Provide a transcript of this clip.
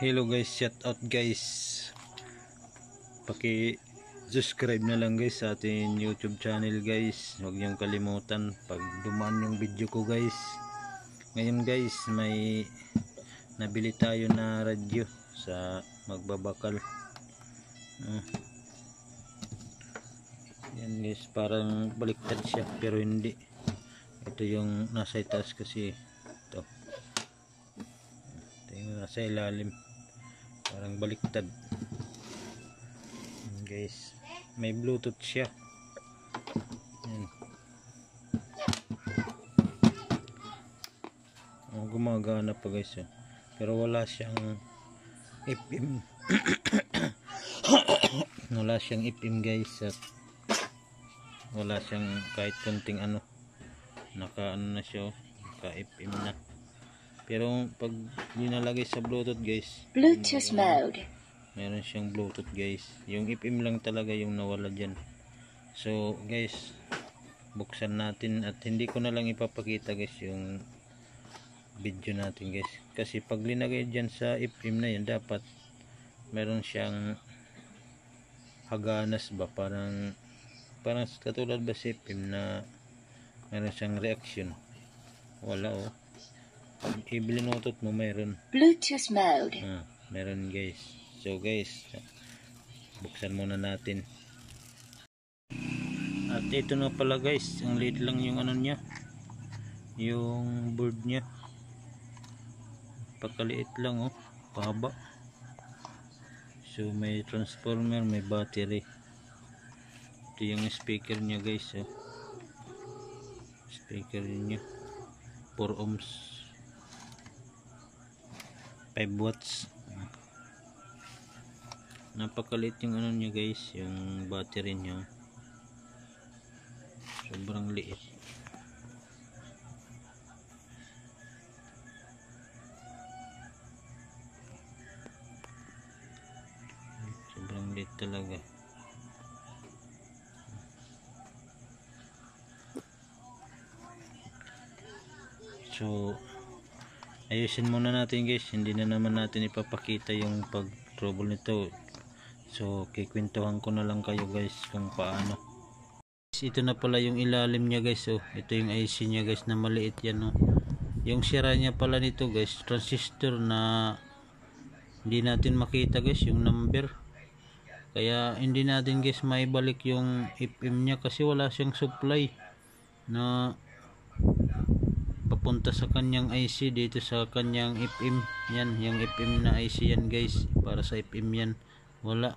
Hello guys, shout out guys. Paki-subscribe na lang guys sa ating YouTube channel guys. Huwag niyong kalimutan pag dumaan yung video ko guys. Ngayon guys, may nabili tayo na radyo sa magbabakal. Yan guys, parang baliktad siya pero hindi. Ito yung nasa itaas kasi ito. Ito yung nasa ilalim. Parang baliktad. Guys, may bluetooth siya. Yan. Gumagana pa guys, pero wala siyang FM. Wala siyang FM guys, at wala siyang kahit konting naka na siya, naka FM na. Pero pag dinalagay sa Bluetooth guys, Bluetooth mode, meron siyang Bluetooth guys. Yung FM lang talaga yung nawala dyan. So guys, buksan natin at hindi ko na lang ipapakita guys yung video natin guys, kasi pag linagay dyan sa FM na yan, dapat meron siyang haganas ba, parang katulad ba sa FM na meron siyang reaction. Wala pag ibinutot mo meron Bluetooth mode. Meron guys. So guys, buksan muna natin. At ito na pala guys, ang liit lang yung niya, yung board nya. Pagkaliit lang pahaba. So may transformer, may battery. Ito yung speaker nya guys. Speaker nya 4 ohms, 5 watts. Napakaliit yung nya guys, yung battery nya. Sobrang liit. Sobrang liit talaga. So ayusin muna natin guys, hindi na naman natin ipapakita yung pag trouble nito. So kikwentuhan ko na lang kayo guys kung paano. Ito na pala yung ilalim nya guys. Ito yung IC nya guys na maliit yan. Yung sira nya pala nito guys, transistor na hindi natin makita guys yung number. Kaya hindi natin guys maibalik yung FM nya kasi wala siyang supply na papunta sa kanyang IC dito sa kanyang FM. Yan, yung FM na IC yan guys, para sa FM yan. Wala.